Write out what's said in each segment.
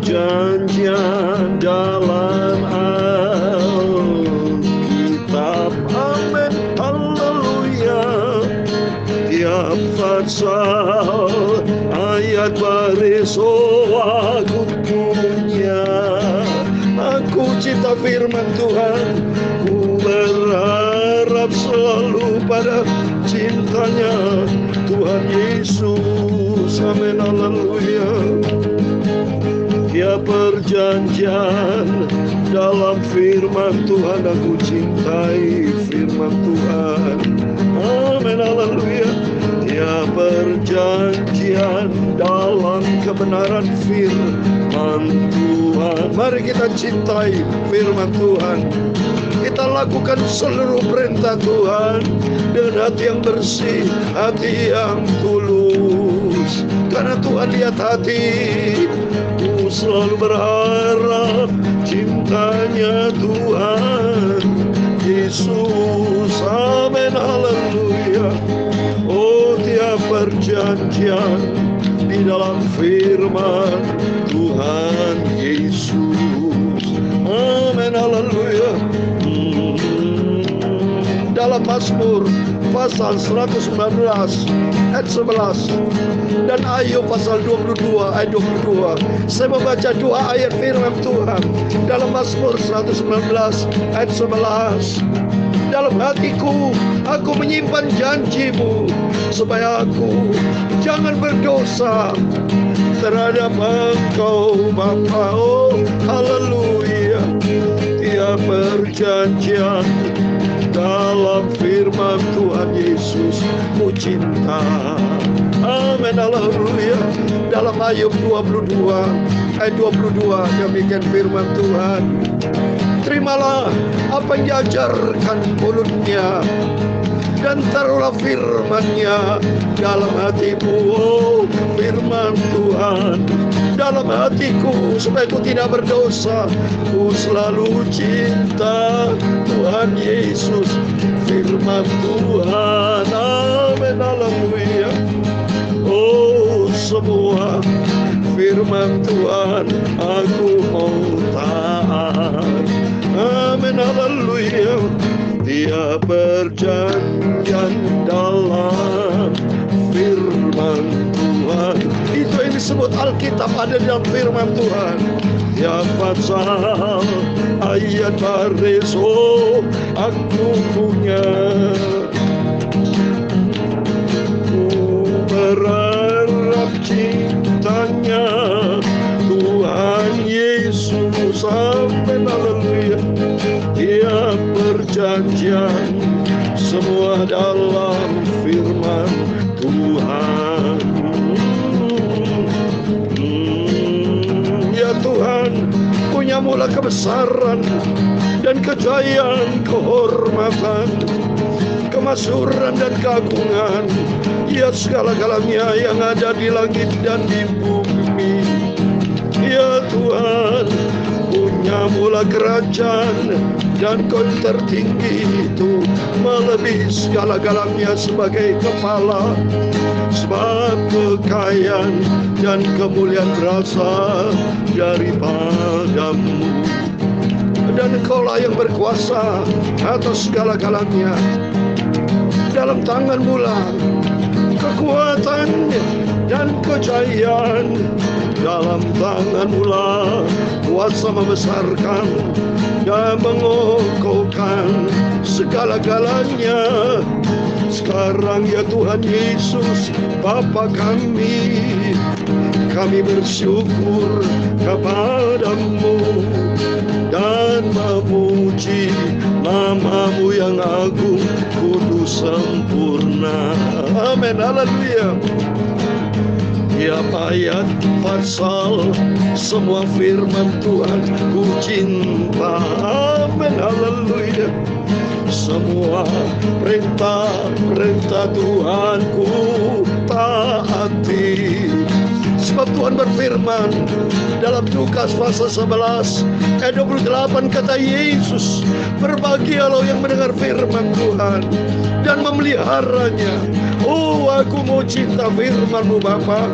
perjanjian dalam Alkitab. Amin, haleluya. Tiap pasal ayat baris, aku punya. Aku cinta firman Tuhan, ku berharap selalu pada cintanya Tuhan Yesus. Amin, haleluya. Tiap perjanjian dalam firman Tuhan, aku cintai firman Tuhan. Amin, haleluya. Tiap perjanjian dalam kebenaran firman Tuhan. Mari kita cintai firman Tuhan. Kita lakukan seluruh perintah Tuhan dengan hati yang bersih, hati yang tulus. Karena Tuhan lihat hati. Ku selalu berharap cintanya Tuhan Yesus. Amin, haleluya. Oh, tiap perjanjian di dalam firman Tuhan Yesus. Amin, haleluya. Dalam Mazmur pasal 119 ayat 11 dan Ayub pasal 22 ayat 22, saya membaca dua ayat firman Tuhan. Dalam Mazmur 119 ayat 11, dalam hatiku aku menyimpan janji-Mu, supaya aku jangan berdosa terhadap Engkau Bapa. Oh, haleluya. Tiap perjanjian dalam firman Tuhan Yesus ku cinta. Amin, haleluya. Dalam Ayub 22 ayat 22 demikian firman Tuhan. Terimalah apa yang diajarkan mulutnya, dan taruhlah firman-Nya dalam hatimu. Oh, firman Tuhan dalam hatiku, supaya ku tidak berdosa. Ku selalu cinta Tuhan Yesus, firman Tuhan. Amin, haleluya. Oh, semua firman Tuhan aku mau taat. Amin, haleluya. Tiap perjanjian dalam firman Tuhan, itu yang disebut Alkitab ada dalam firman Tuhan. Tiap pasal ayat baris, oh, aku punya. Ku berharap cintanya Tuhan Yesus. Amin, haleluya. Tiap perjanjian semua dalam firman Tuhan. Ya Tuhan, punya mula kebesaran dan kejayaan, kehormatan, kemasyhuran dan keagungan. Ya segala-galanya yang ada di langit dan di bumi. Ya Tuhan, punya mula kerajaan, dan Kau tertinggi itu melebihi segala-galanya sebagai kepala. Sebab kekayaan dan kemuliaan berasal daripada-Mu, dan Engkau-lah yang berkuasa atas segala-galanya. Dalam tangan-Mu lah kekuatan dan kejayaan, dalam tangan-Mu lah kuasa membesarkan dan mengokohkan segala-galanya. Sekarang ya Tuhan Yesus, Bapa kami bersyukur kepada-Mu dan memuji nama-Mu yang agung, kudus, sempurna. Amin, haleluya. Tiap ayat pasal semua firman Tuhan ku cinta. Amin, haleluya. Semua perintah Tuhan ku taati. Sebab Tuhan berfirman dalam Lukas pasal 11 ayat 28, kata Yesus, berbahagialah yang mendengar firman Tuhan dan memeliharanya. Oh, Aku mau cinta firman-Mu Bapa.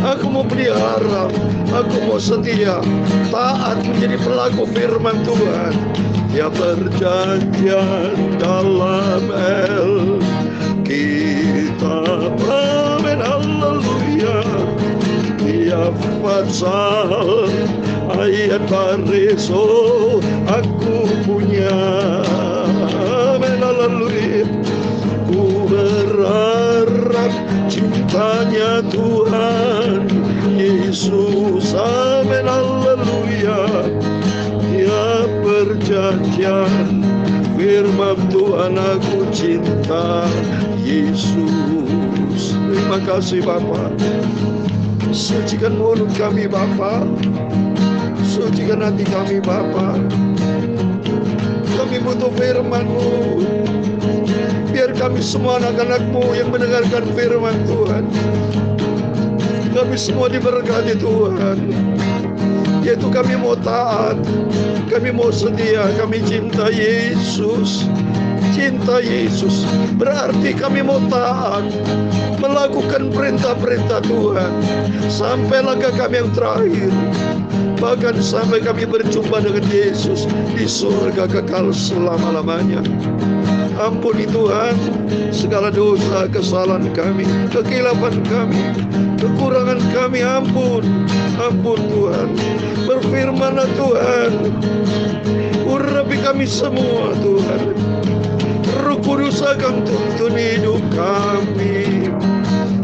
Aku mau pelihara. Aku mau setia, taat menjadi pelaku firman Tuhan. Ya perjanjian dalam Kitab, amin, haleluya. Tiap pasal ayat baris, oh aku punya, amin, haleluya. Ku berharap cintanya Tuhan Yesus, amin, haleluya. Ya perjanjian firman Tuhan, aku cinta Yesus. Terima kasih Bapa. Sucikan mulut kami Bapa, sucikan hati kami Bapa. Kami butuh firman-Mu. Biar kami semua anak-anak-Mu yang mendengarkan firman Tuhan, kami semua diberkati Tuhan. Yaitu kami mau taat, kami mau setia, kami cinta Yesus. Cinta Yesus berarti kami mau taat, melakukan perintah-perintah Tuhan sampai langkah kami yang terakhir, bahkan sampai kami berjumpa dengan Yesus di surga kekal selama-lamanya. Ampuni Tuhan segala dosa, kesalahan kami, kekilapan kami, kekurangan kami. Ampun Tuhan. Berfirman-Lah Tuhan, urapi kami semua Tuhan. Roh Kudus akan tuntun hidup kami.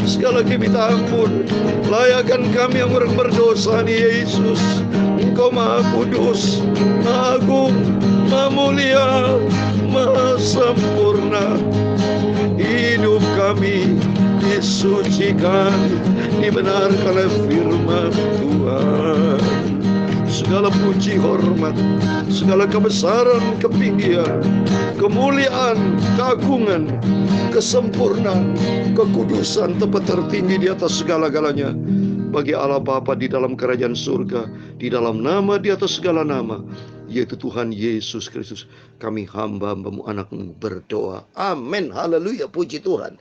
Sekali lagi minta ampun, layakkan kami yang orang berdosa nih Yesus. Engkau Maha Kudus, Maha Agung, Maha Mulia, Maha Sempurna. Hidup kami disucikan, dibenarkan oleh firman Tuhan. Segala puji, hormat, segala kebesaran, ketinggian, kemuliaan, keagungan, kesempurnaan, kekudusan tempat tertinggi di atas segala-galanya bagi Allah Bapa di dalam kerajaan surga, di dalam nama di atas segala nama, yaitu Tuhan Yesus Kristus. Kami hamba-Hamba-Mu, anak-Mu berdoa. Amin. Haleluya. Puji Tuhan.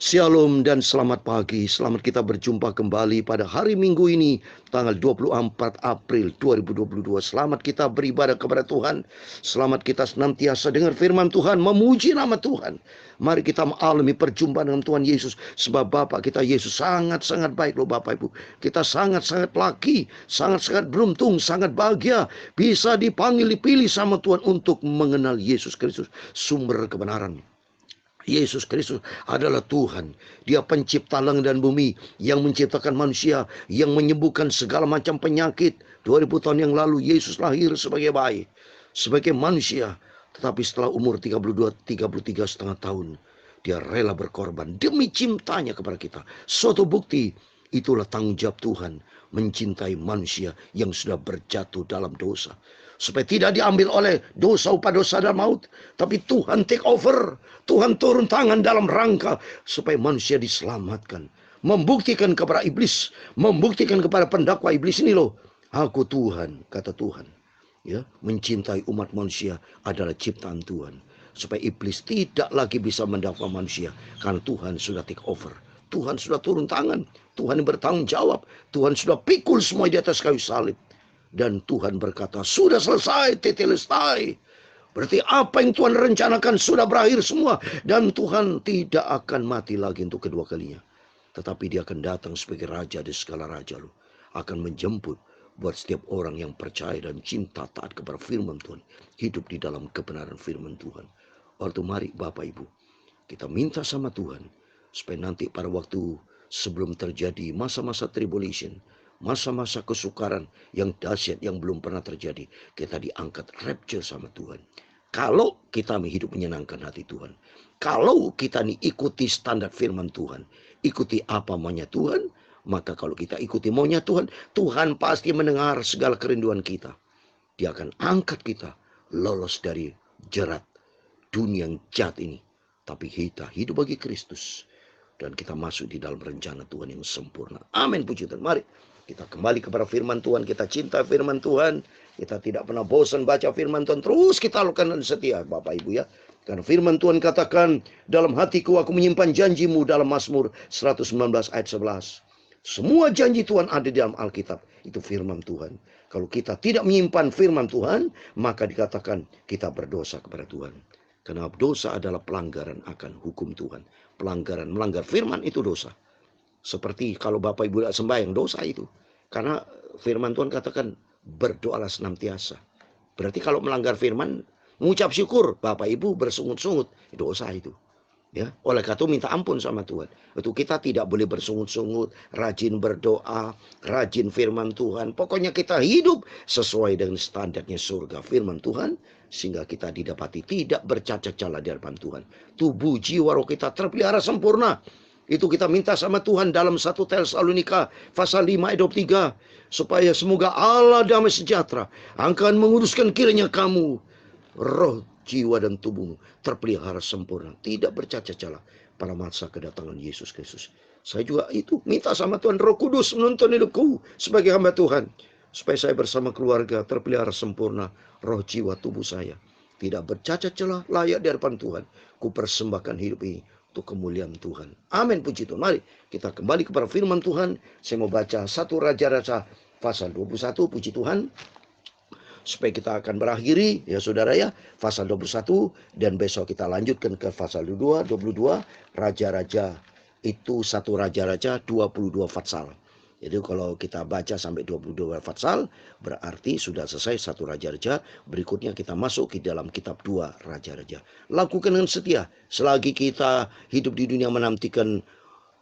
Shalom dan selamat pagi. Selamat kita berjumpa kembali pada hari Minggu ini, tanggal 24 April 2022. Selamat kita beribadah kepada Tuhan. Selamat kita senantiasa dengar firman Tuhan, memuji nama Tuhan. Mari kita mengalami perjumpaan dengan Tuhan Yesus. Sebab Bapak kita Yesus sangat-sangat baik loh Bapak Ibu. Kita sangat-sangat laki, sangat-sangat beruntung, sangat bahagia. Bisa dipanggil, dipilih sama Tuhan untuk mengenal Yesus Kristus, sumber kebenaran. Yesus Kristus adalah Tuhan. Dia pencipta langit dan bumi, yang menciptakan manusia, yang menyembuhkan segala macam penyakit. 2000 tahun yang lalu Yesus lahir sebagai bayi, sebagai manusia. Tetapi setelah umur 33,5 tahun, dia rela berkorban demi cintanya kepada kita. Suatu bukti, itulah tanggung jawab Tuhan mencintai manusia yang sudah berjatuh dalam dosa, supaya tidak diambil oleh dosa, upah dosa dan maut, tapi Tuhan take over. Tuhan turun tangan dalam rangka supaya manusia diselamatkan. Membuktikan kepada iblis, membuktikan kepada pendakwa iblis, ini loh, aku Tuhan, kata Tuhan. Ya, mencintai umat manusia adalah ciptaan Tuhan, supaya iblis tidak lagi bisa mendakwa manusia, karena Tuhan sudah take over. Tuhan sudah turun tangan, Tuhan bertanggung jawab, Tuhan sudah pikul semua di atas kayu salib. Dan Tuhan berkata, sudah selesai, tetelestai. Berarti apa yang Tuhan rencanakan sudah berakhir semua. Dan Tuhan tidak akan mati lagi untuk kedua kalinya. Tetapi dia akan datang sebagai raja di segala raja loh. Akan menjemput buat setiap orang yang percaya dan cinta taat kepada firman Tuhan. Hidup di dalam kebenaran firman Tuhan. Waktu mari Bapak Ibu, kita minta sama Tuhan, supaya nanti pada waktu sebelum terjadi masa-masa tribulation, masa-masa kesukaran yang dahsyat yang belum pernah terjadi, kita diangkat rapture sama Tuhan. Kalau kita hidup menyenangkan hati Tuhan, kalau kita ikuti standar firman Tuhan, ikuti apa maunya Tuhan, maka kalau kita ikuti maunya Tuhan, Tuhan pasti mendengar segala kerinduan kita. Dia akan angkat kita lolos dari jerat dunia yang jahat ini, tapi kita hidup bagi Kristus, dan kita masuk di dalam rencana Tuhan yang sempurna. Amin, puji Tuhan. Mari kita kembali kepada firman Tuhan. Kita cinta firman Tuhan. Kita tidak pernah bosan baca firman Tuhan. Terus kita lakukan dan setia Bapak Ibu ya. Karena firman Tuhan katakan, dalam hatiku aku menyimpan janjimu dalam Mazmur 119 ayat 11. Semua janji Tuhan ada di dalam Alkitab. Itu firman Tuhan. Kalau kita tidak menyimpan firman Tuhan, maka dikatakan kita berdosa kepada Tuhan. Karena dosa adalah pelanggaran akan hukum Tuhan. Melanggar firman itu dosa. Seperti kalau Bapak Ibu tidak sembahyang, dosa itu. Karena firman Tuhan katakan, berdoalah senantiasa. Berarti kalau melanggar firman, mengucap syukur, Bapak Ibu bersungut-sungut, dosa itu. Ya, oleh karena itu minta ampun sama Tuhan. Itu kita tidak boleh bersungut-sungut, rajin berdoa, rajin firman Tuhan. Pokoknya kita hidup sesuai dengan standarnya surga firman Tuhan, sehingga kita didapati tidak bercacat celah di hadapan Tuhan. Tubuh, jiwa, roh kita terpelihara sempurna. Itu kita minta sama Tuhan dalam 1 Tesalonika pasal 5 ayat 23. Supaya semoga Allah damai sejahtera akan menguruskan kiranya kamu, roh, jiwa, dan tubuhmu terpelihara sempurna, tidak bercacat celah pada masa kedatangan Yesus Kristus. Saya juga itu minta sama Tuhan, Roh Kudus menuntun hidupku sebagai hamba Tuhan, supaya saya bersama keluarga terpelihara sempurna, roh, jiwa, tubuh saya tidak bercacat celah, layak di hadapan Tuhan. Ku persembahkan hidup ini untuk kemuliaan Tuhan. Amin, puji Tuhan. Mari kita kembali kepada firman Tuhan. Saya mau baca 1 Raja-Raja pasal 21, puji Tuhan. Supaya kita akan berakhiri, ya saudara ya, pasal 21. Dan besok kita lanjutkan ke pasal 22, Raja-Raja. Itu 1 Raja-Raja 22 pasal. Jadi kalau kita baca sampai 22 pasal, berarti sudah selesai 1 Raja-Raja. Berikutnya kita masuk ke dalam kitab 2 Raja-Raja. Lakukan dengan setia. Selagi kita hidup di dunia menantikan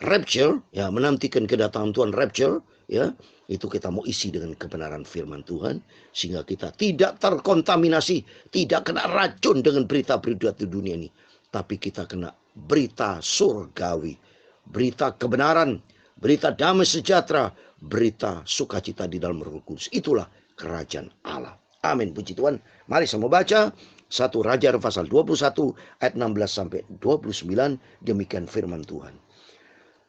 rapture, ya, menantikan kedatangan Tuhan rapture, ya, itu kita mau isi dengan kebenaran firman Tuhan, sehingga kita tidak terkontaminasi, tidak kena racun dengan berita-berita di dunia ini, tapi kita kena berita surgawi, berita kebenaran, berita damai sejahtera, berita sukacita di dalam Roh Kudus. Itulah kerajaan Allah. Amin, puji Tuhan. Mari saya mau baca 1 Raja pasal 21 ayat 16 sampai 29. Demikian firman Tuhan.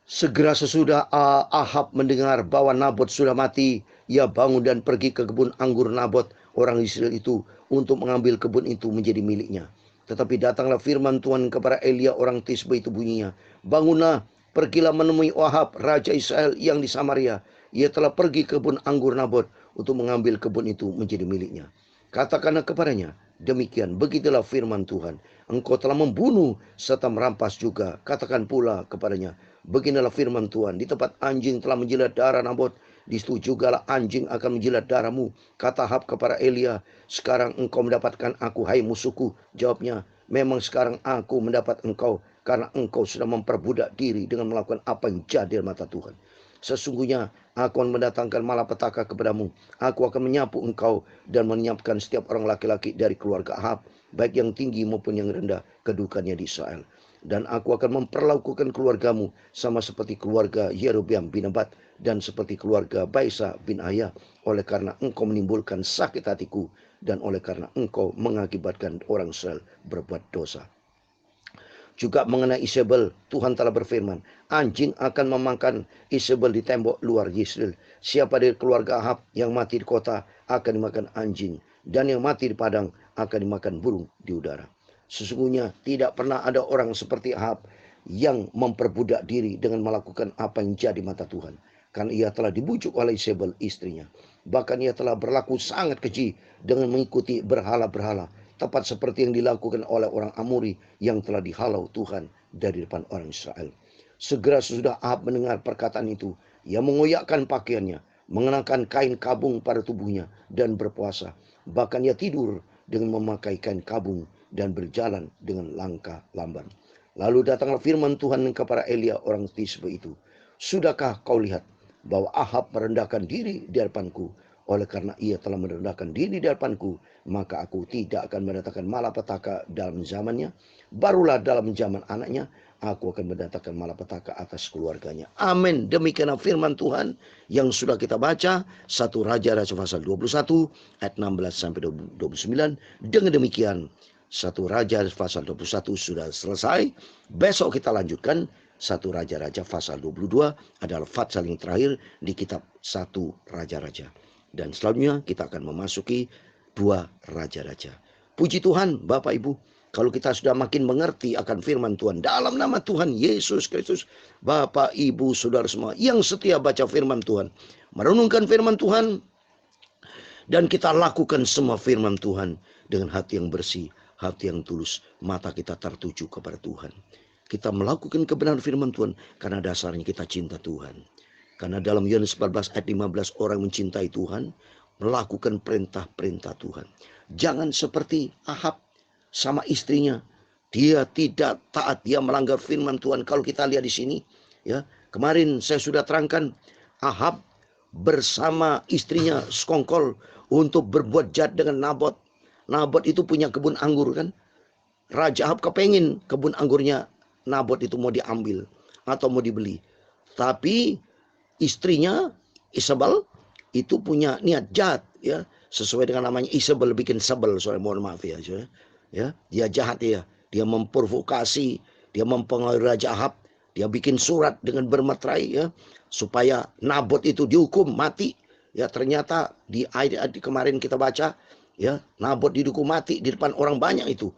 Segera sesudah Ahab mendengar bahwa Nabot sudah mati, ia bangun dan pergi ke kebun anggur Nabot orang Israel itu untuk mengambil kebun itu menjadi miliknya. Tetapi datanglah firman Tuhan kepada Elia orang Tisbe itu bunyinya, bangunlah, pergilah menemui Ahab raja Israel yang di Samaria. Ia telah pergi ke kebun anggur Nabot untuk mengambil kebun itu menjadi miliknya. Katakanlah kepadanya, demikian begitulah firman Tuhan, engkau telah membunuh serta merampas juga. Katakan pula kepadanya, beginilah firman Tuhan, di tempat anjing telah menjilat darah Nabot, di situ jugalah anjing akan menjilat darahmu. Kata Ahab kepada Elia, sekarang engkau mendapatkan aku, hai musuhku. Jawabnya, memang sekarang aku mendapat engkau, karena engkau sudah memperbudak diri dengan melakukan apa yang jahat di mata Tuhan. Sesungguhnya aku akan mendatangkan malapetaka kepadamu. Aku akan menyapu engkau dan menyiapkan setiap orang laki-laki dari keluarga Ahab, baik yang tinggi maupun yang rendah, kedudukannya di Israel. Dan aku akan memperlakukan keluargamu sama seperti keluarga Yerobeam bin Nebat dan seperti keluarga Baisa bin Aya, oleh karena engkau menimbulkan sakit hatiku dan oleh karena engkau mengakibatkan orang Israel berbuat dosa. Juga mengenai Isabel, Tuhan telah berfirman, anjing akan memakan Isabel di tembok luar Yisrael. Siapa dari keluarga Ahab yang mati di kota akan dimakan anjing, dan yang mati di padang akan dimakan burung di udara. Sesungguhnya tidak pernah ada orang seperti Ahab yang memperbudak diri dengan melakukan apa yang jadi mata Tuhan. Karena ia telah dibujuk oleh Isabel istrinya. Bahkan ia telah berlaku sangat keji dengan mengikuti berhala-berhala, tepat seperti yang dilakukan oleh orang Amori yang telah dihalau Tuhan dari depan orang Israel. Segera sesudah Ahab mendengar perkataan itu, ia mengoyakkan pakaiannya, mengenakan kain kabung pada tubuhnya dan berpuasa. Bahkan ia tidur dengan memakai kain kabung dan berjalan dengan langkah lamban. Lalu datanglah firman Tuhan kepada Elia orang Tisbe itu, sudahkah kau lihat bahwa Ahab merendahkan diri di hadapanku? Oleh karena ia telah merendahkan diri di hadapanku, maka aku tidak akan mendatangkan malapetaka dalam zamannya. Barulah dalam zaman anaknya, aku akan mendatangkan malapetaka atas keluarganya. Amin. Demikianlah firman Tuhan yang sudah kita baca. 1 Raja-Raja pasal 21 ayat 16 sampai 29. Dengan demikian 1 Raja pasal 21 sudah selesai. Besok kita lanjutkan 1 Raja-Raja pasal 22 adalah pasal yang terakhir di kitab 1 Raja-Raja. Dan selanjutnya kita akan memasuki 2 Raja-Raja. Puji Tuhan Bapak Ibu, Kalau kita sudah makin mengerti akan firman Tuhan, dalam nama Tuhan Yesus Kristus, Bapak, Ibu, Saudara semua yang setia baca firman Tuhan, merenungkan firman Tuhan, dan kita lakukan semua firman Tuhan dengan hati yang bersih, hati yang tulus, mata kita tertuju kepada Tuhan. Kita melakukan kebenaran firman Tuhan karena dasarnya kita cinta Tuhan. Karena dalam Yohanes 14 ayat 15, orang mencintai Tuhan, melakukan perintah-perintah Tuhan. Jangan seperti Ahab sama istrinya, dia tidak taat, dia melanggar firman Tuhan. Kalau kita lihat di sini, ya, kemarin saya sudah terangkan, Ahab bersama istrinya sekongkol untuk berbuat jahat dengan Nabot. Nabot itu punya kebun anggur kan. Raja Ahab kepengen kebun anggurnya Nabot itu mau diambil atau mau dibeli. Tapi istrinya Isabel itu punya niat jahat, ya, sesuai dengan namanya Isabel, bikin sebel, soalnya mohon maaf ya, ya, dia jahat ya, dia memprovokasi, dia mempengaruhi Raja Ahab, dia bikin surat dengan bermeterai ya, supaya Nabot itu dihukum mati. Ya, ternyata di ayat kemarin kita baca, ya, Nabot dihukum mati di depan orang banyak itu.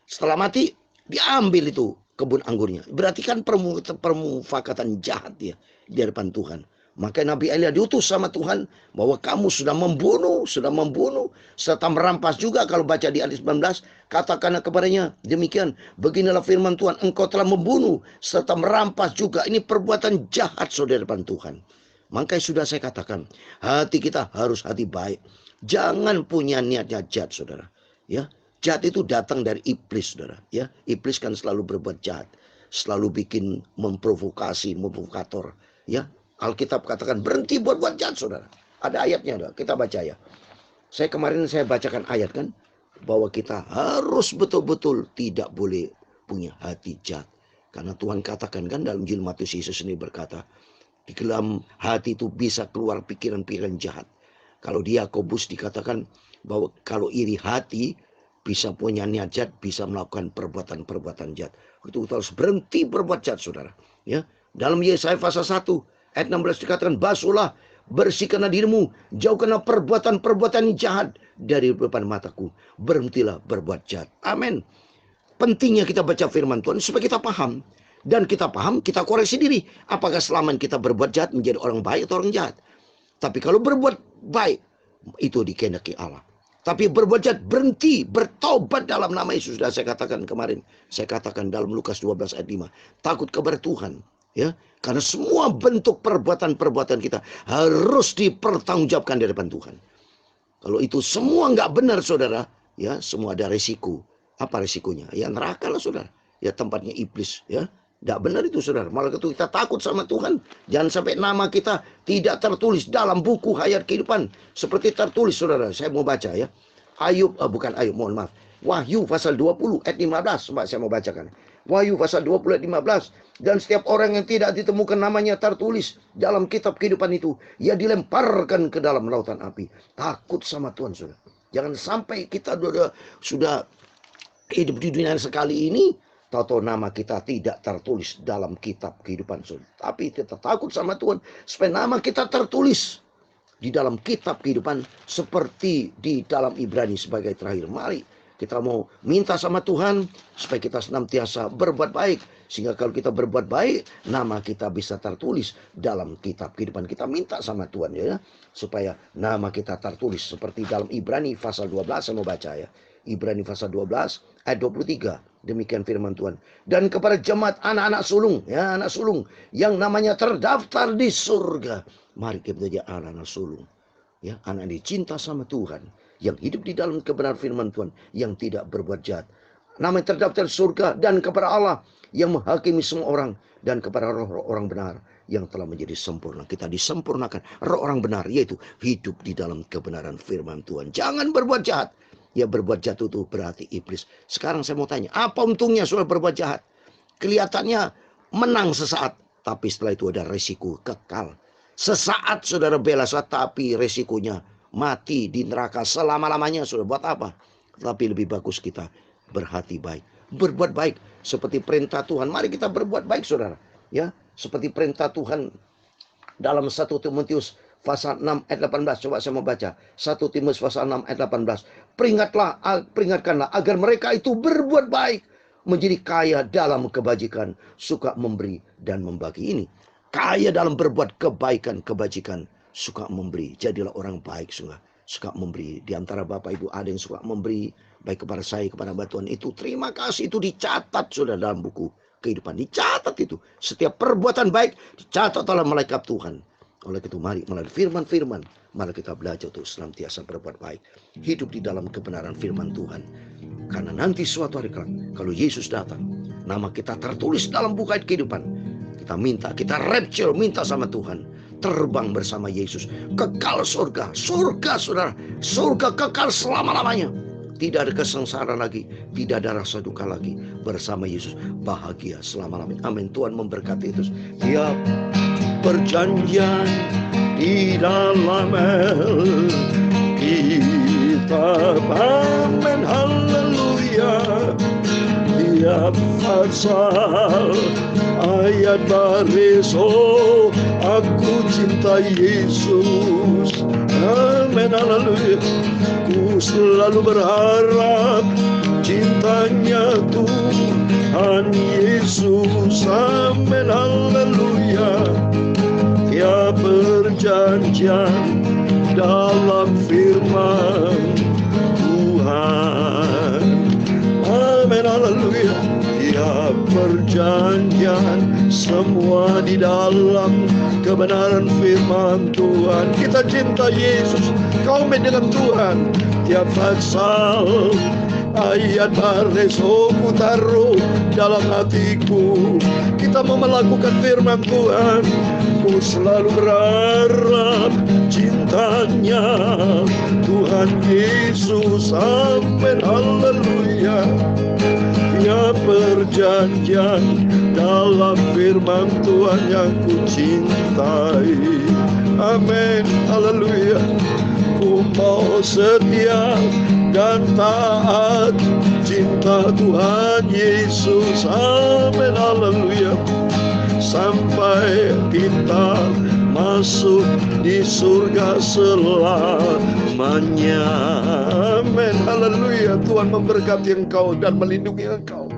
Setelah mati diambil itu kebun anggurnya. Berarti kan permufakatan jahat ya di hadapan Tuhan. Maka Nabi Elia diutus sama Tuhan bahwa kamu sudah membunuh, serta merampas juga. Kalau baca di ayat 19, katakanlah kepadanya demikian, beginilah firman Tuhan, engkau telah membunuh serta merampas juga. Ini perbuatan jahat saudara depan Tuhan. Makanya sudah saya katakan, hati kita harus hati baik. Jangan punya niatnya jahat saudara. Ya, jahat itu datang dari iblis saudara. Ya, iblis kan selalu berbuat jahat, selalu bikin memprovokasi, memprovokator. Ya, Alkitab katakan berhenti buat jahat saudara. Ada ayatnya, kita baca ya. Kemarin saya bacakan ayat kan, bahwa kita harus betul-betul tidak boleh punya hati jahat. Karena Tuhan katakan kan dalam Injil Matius, Yesus sendiri berkata, di dalam hati itu bisa keluar pikiran-pikiran jahat. Kalau di Yakobus dikatakan bahwa kalau iri hati bisa punya niat jahat, bisa melakukan perbuatan-perbuatan jahat. Itu kita harus berhenti berbuat jahat saudara. Ya, dalam Yesaya pasal 1 ayat 16 dikatakan, basuhlah, bersihkanlah dirimu, jauhkanlah perbuatan-perbuatan jahat dari depan mataku. Berhentilah berbuat jahat. Amin. Pentingnya kita baca firman Tuhan supaya kita paham. Dan kita paham, kita koreksi diri. Apakah selama kita berbuat jahat menjadi orang baik atau orang jahat? Tapi kalau berbuat baik, itu dikehendaki Allah. Tapi berbuat jahat, berhenti, bertobat dalam nama Yesus. Sudah saya katakan kemarin. Saya katakan dalam Lukas 12 ayat 5. Takut kepada Tuhan. Ya, karena semua bentuk perbuatan-perbuatan kita harus dipertanggungjawabkan di hadapan Tuhan. Kalau itu semua nggak benar saudara, ya semua ada resiko. Apa resikonya? Ya neraka lah saudara. Ya tempatnya iblis. Ya, nggak benar itu saudara. Malah itu kita takut sama Tuhan. Jangan sampai nama kita tidak tertulis dalam buku hayat kehidupan. Seperti tertulis saudara. Saya mau baca ya. Bukan Ayub, mohon maaf. Wahyu pasal 20 ayat 15. Coba saya mau bacakan. Wahyu pasal 20 ayat 15. Dan setiap orang yang tidak ditemukan namanya tertulis dalam kitab kehidupan itu, ia dilemparkan ke dalam lautan api. Takut sama Tuhan saudara. Jangan sampai kita sudah hidup di dunia sekali ini, tahu-tahu nama kita tidak tertulis dalam kitab kehidupan saudara. Tapi kita takut sama Tuhan supaya nama kita tertulis di dalam kitab kehidupan seperti di dalam Ibrani sebagai terakhir. Mari kita mau minta sama Tuhan supaya kita senantiasa berbuat baik. Sehingga kalau kita berbuat baik, nama kita bisa tertulis dalam kitab kehidupan. Kita minta sama Tuhan ya, supaya nama kita tertulis seperti dalam Ibrani pasal 12. Saya mau baca ya. Ibrani pasal 12 ayat 23. Demikian firman Tuhan. Dan kepada jemaat anak-anak sulung, ya anak sulung yang namanya terdaftar di surga. Mari kita jadi anak-anak sulung. Ya, anak dicinta sama Tuhan, yang hidup di dalam kebenaran firman Tuhan, yang tidak berbuat jahat. Nama yang terdaftar di surga, dan kepada Allah yang menghakimi semua orang, dan kepada roh orang benar yang telah menjadi sempurna. Kita disempurnakan roh orang benar, yaitu hidup di dalam kebenaran firman Tuhan. Jangan berbuat jahat. Ya, berbuat jahat itu berarti iblis. Sekarang saya mau tanya, apa untungnya soal berbuat jahat? Kelihatannya menang sesaat, tapi setelah itu ada resiko kekal. Sesaat saudara bela saat, tapi resikonya mati di neraka selama-lamanya. Saudara buat apa? Tapi lebih bagus kita berhati baik, berbuat baik seperti perintah Tuhan. Mari kita berbuat baik saudara. Ya, seperti perintah Tuhan dalam 1 Timotius pasal 6 ayat 18. Coba saya mau baca. 1 Timotius pasal 6 ayat 18. Peringatkanlah agar mereka itu berbuat baik, menjadi kaya dalam kebajikan, suka memberi dan membagi. Ini kaya dalam berbuat kebaikan, kebajikan, suka memberi. Jadilah orang baik, suka memberi. Di antara Bapak Ibu ada yang suka memberi, baik kepada saya, kepada Tuhan. Itu terima kasih, itu dicatat sudah dalam buku kehidupan. Dicatat itu. Setiap perbuatan baik dicatat oleh malaikat Tuhan. Oleh itu mari melalui firman-firman, mari kita belajar untuk senantiasa berbuat baik. Hidup di dalam kebenaran firman Tuhan. Karena nanti suatu hari kelak, kalau Yesus datang, nama kita tertulis dalam buku kehidupan. Kita rapture, minta sama Tuhan. Terbang bersama Yesus. Kekal surga. Surga, saudara. Surga kekal selama-lamanya. Tidak ada kesengsaraan lagi. Tidak ada rasa duka lagi. Bersama Yesus. Bahagia selama-lamanya. Amin. Tuhan memberkati itu. Tiap perjanjian di dalam kitab. Amin. Haleluya. Tiap pasal ayat baris, oh aku cinta Yesus. Amin, haleluya. Ku selalu berharap cintanya Tuhan Yesus. Amin, haleluya. Tiap perjanjian dalam firman Tuhan. Amin, haleluya. Tiap perjanjian semua di dalam kebenaran firman Tuhan. Kita cinta Yesus, komit dengan Tuhan. Tiap pasal ayat baris, oh ku taruh dalam hatiku. Kita mau melakukan firman Tuhan. Ku selalu berharap cintanya Tuhan Yesus. Amin, haleluya. Tiap perjanjian dalam firman Tuhan yang ku cintai. Amin, haleluya. Ku mau setia dan taat cinta Tuhan Yesus. Amin, haleluya. Sampai kita masuk di surga selamanya. Amin, haleluya. Tuhan memberkati engkau dan melindungi engkau.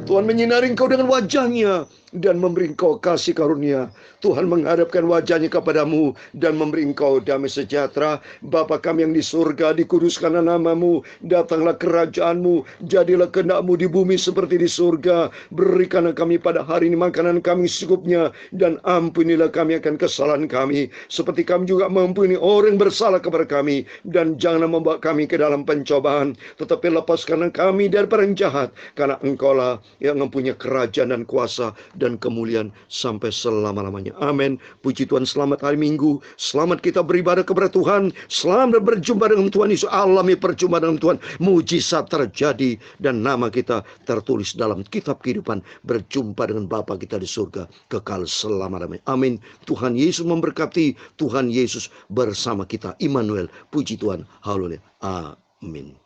Tuhan menyinari engkau dengan wajahnya dan memberi engkau kasih karunia. Tuhan menghadapkan wajahnya kepadamu dan memberi engkau damai sejahtera. Bapa kami yang di surga, dikuduskanlah namamu. Datanglah kerajaanmu. Jadilah kehendakmu di bumi seperti di surga. Berikanlah kami pada hari ini makanan kami secukupnya. Dan ampunilah kami akan kesalahan kami, seperti kami juga mengampuni orang yang bersalah kepada kami. Dan janganlah membawa kami ke dalam pencobaan, tetapi lepaskanlah kami dari orang jahat. Karena engkaulah yang mempunyai kerajaan dan kuasa dan kemuliaan sampai selama-lamanya. Amin. Puji Tuhan, selamat hari Minggu. Selamat kita beribadah kepada Tuhan. Selamat berjumpa dengan Tuhan Yesus. Alami perjumpaan dengan Tuhan. Mujizat terjadi dan nama kita tertulis dalam kitab kehidupan. Berjumpa dengan Bapa kita di surga kekal selama-lamanya. Amin. Tuhan Yesus memberkati. Tuhan Yesus bersama kita. Immanuel. Puji Tuhan. Haleluya. Amin.